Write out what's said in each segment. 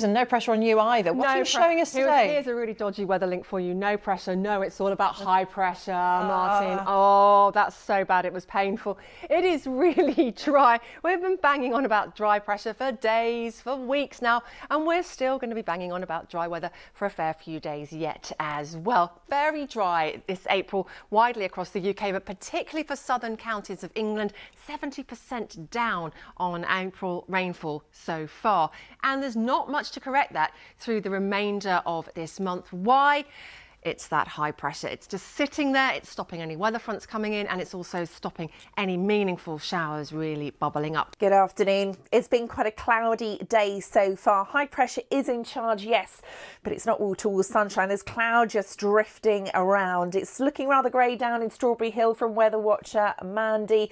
And no pressure on you either. What are you showing us today? Here's a really dodgy weather link for you. No pressure. No, it's all about high pressure, Martin. Oh, that's so bad. It was painful. It is really dry. We've been banging on about dry pressure for days, for weeks now, and we're still going to be banging on about dry weather for a fair few days yet as well. Very dry this April, widely across the UK, but particularly for southern counties of England, 70% down on April rainfall so far. And there's not much to correct that through the remainder of this month. Why? It's that high pressure. It's just sitting there. It's stopping any weather fronts coming in, and it's also stopping any meaningful showers really bubbling up. Good afternoon. It's been quite a cloudy day so far. High pressure is in charge, yes, but it's not all tools sunshine. There's cloud just drifting around. It's looking rather grey down in Strawberry Hill from weather watcher Mandy.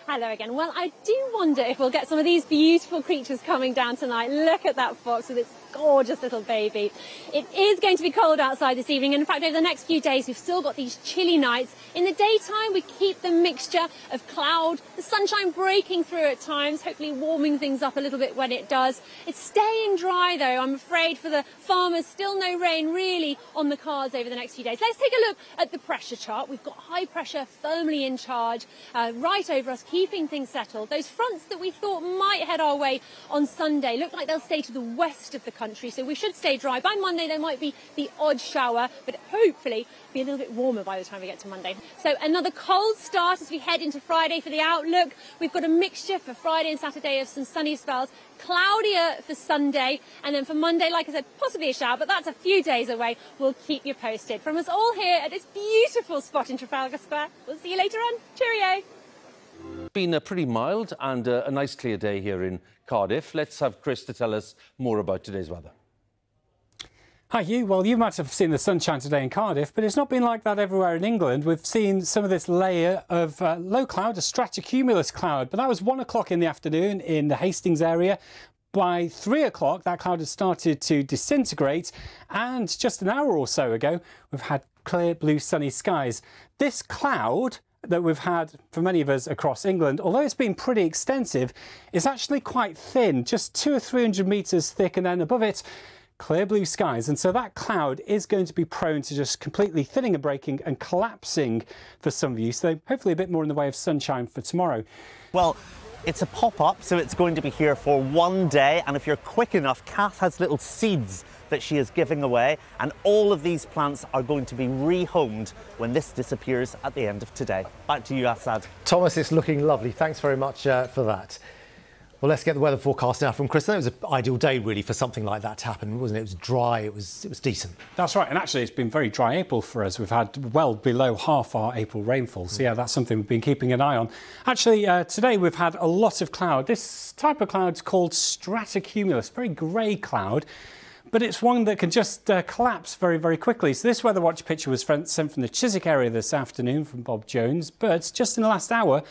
Hello again. Well, I do wonder if we'll get some of these beautiful creatures coming down tonight. Look at that fox with its gorgeous little baby. It is going to be cold outside this evening, and in fact over the next few days we've still got these chilly nights. In the daytime we keep the mixture of cloud, the sunshine breaking through at times, hopefully warming things up a little bit when it does. It's staying dry though, I'm afraid, for the farmers. Still no rain really on the cards over the next few days. Let's take a look at the pressure chart. We've got high pressure firmly in charge right over us, keeping things settled. Those fronts that we thought might head our way on Sunday look like they'll stay to the west of the country, so we should stay dry. By Monday there might be the odd shower, but hopefully be a little bit warmer by the time we get to Monday. So another cold start as we head into Friday for the outlook. We've got a mixture for Friday and Saturday of some sunny spells, cloudier for Sunday, and then for Monday, like I said, possibly a shower, but that's a few days away. We'll keep you posted. From us all here at this beautiful spot in Trafalgar Square, we'll see you later on. Cheerio. Been a pretty mild and a nice clear day here in Cardiff. Let's have Chris to tell us more about today's weather. Hi Hugh. Well, you might have seen the sunshine today in Cardiff, but it's not been like that everywhere in England. We've seen some of this layer of low cloud, a stratocumulus cloud, but that was 1 o'clock in the afternoon in the Hastings area. By 3 o'clock, that cloud had started to disintegrate, and just an hour or so ago, we've had clear blue sunny skies. This cloud that we've had for many of us across England, although it's been pretty extensive, is actually quite thin, just 200 or 300 metres thick, and then above it, clear blue skies. And so that cloud is going to be prone to just completely thinning and breaking and collapsing for some of you. So hopefully a bit more in the way of sunshine for tomorrow. Well, it's a pop-up, so it's going to be here for one day. And if you're quick enough, Kath has little seeds that she is giving away. And all of these plants are going to be rehomed when this disappears at the end of today. Back to you, Assad. Thomas, it's looking lovely. Thanks very much for that. Well, let's get the weather forecast now from Chris. It was an ideal day, really, for something like that to happen, wasn't it? It was dry, it was decent. That's right, and actually it's been very dry April for us. We've had well below half our April rainfall, so yeah, that's something we've been keeping an eye on. Actually, today we've had a lot of cloud. This type of cloud is called stratocumulus, very grey cloud, but it's one that can just collapse very, very quickly. So this Weather Watch picture was sent from the Chiswick area this afternoon from Bob Jones, but just in the last hour,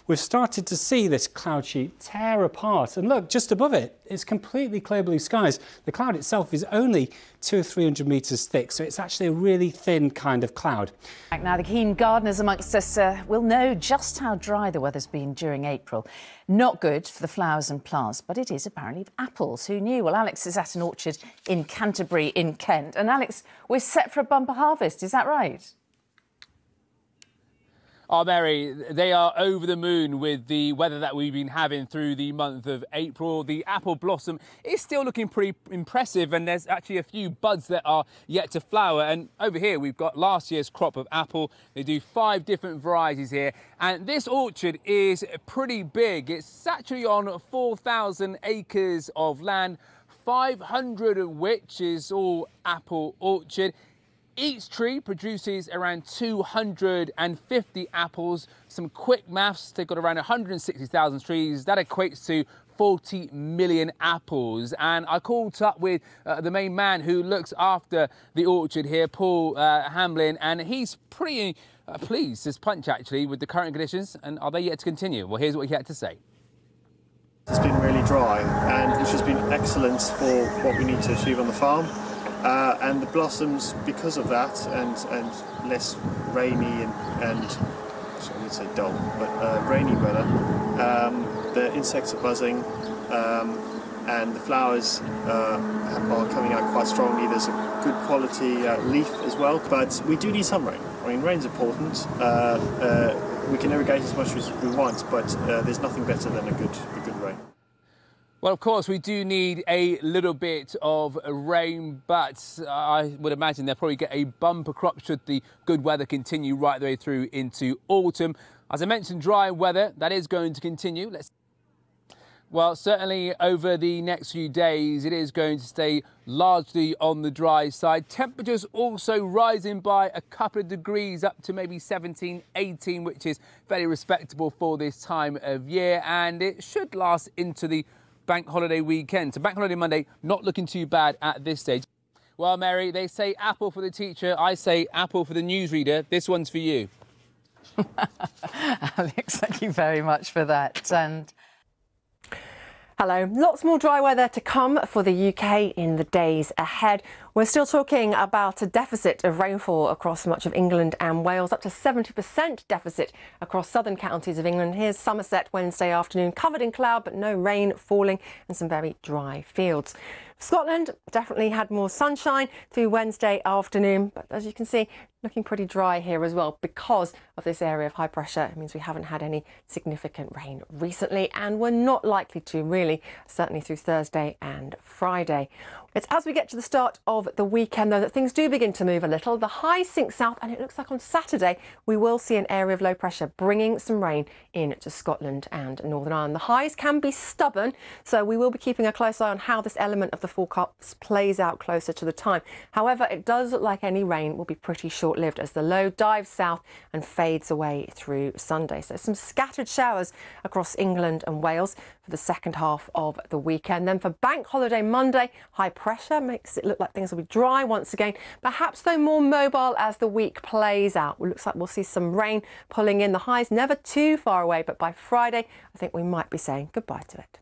we've started to see this cloud sheet tear apart. And look, just above it, it's completely clear blue skies. The cloud itself is only 200 or 300 metres thick, so it's actually a really thin kind of cloud. Now, the keen gardeners amongst us will know just how dry the weather's been during April. Not good for the flowers and plants, but it is apparently for apples. Who knew? Well, Alex is at an orchard in Canterbury in Kent. And Alex, we're set for a bumper harvest, is that right? Oh, Mary, they are over the moon with the weather that we've been having through the month of April. The apple blossom is still looking pretty impressive, and there's actually a few buds that are yet to flower. And over here, we've got last year's crop of apple. They do 5 different varieties here. And this orchard is pretty big. It's actually on 4,000 acres of land, 500 of which is all apple orchard. Each tree produces around 250 apples. Some quick maths, they've got around 160,000 trees. That equates to 40 million apples. And I caught up with the main man who looks after the orchard here, Paul Hamlin, and he's pretty pleased as punch, actually, with the current conditions. And are they yet to continue? Well, here's what he had to say. It's been really dry, and it's just been excellent for what we need to achieve on the farm. And the blossoms, because of that, and less rainy and I would say dull, but rainy weather, the insects are buzzing. and the flowers are coming out quite strongly. There's a good quality leaf as well, but we do need some rain. I mean, rain's important. We can irrigate as much as we want, but there's nothing better than a good rain. Well, of course, we do need a little bit of rain, but I would imagine they'll probably get a bumper crop should the good weather continue right the way through into autumn. As I mentioned, dry weather, that is going to continue. Well, certainly over the next few days, it is going to stay largely on the dry side. Temperatures also rising by a couple of degrees up to maybe 17, 18, which is very respectable for this time of year. And it should last into the bank holiday weekend. So bank holiday Monday, not looking too bad at this stage. Well, Mary, they say apple for the teacher. I say apple for the newsreader. This one's for you. Alex, thank you very much for that. And hello. Lots more dry weather to come for the UK in the days ahead. We're still talking about a deficit of rainfall across much of England and Wales, up to 70% deficit across southern counties of England. Here's Somerset Wednesday afternoon, covered in cloud but no rain falling and some very dry fields. Scotland definitely had more sunshine through Wednesday afternoon, but as you can see, looking pretty dry here as well because of this area of high pressure. It means we haven't had any significant rain recently, and we're not likely to really, certainly through Thursday and Friday. It's as we get to the start of the weekend, though, that things do begin to move a little. The highs sink south, and it looks like on Saturday we will see an area of low pressure bringing some rain into Scotland and Northern Ireland. The highs can be stubborn, so we will be keeping a close eye on how this element of the forecast plays out closer to the time. However, it does look like any rain will be pretty short-lived as the low dives south and fades away through Sunday. So some scattered showers across England and Wales for the second half of the weekend. Then for bank holiday Monday, high pressure makes it look like things will be dry once again, perhaps though more mobile as the week plays out. It looks like we'll see some rain pulling in. The highs never too far away, but by Friday I think we might be saying goodbye to it.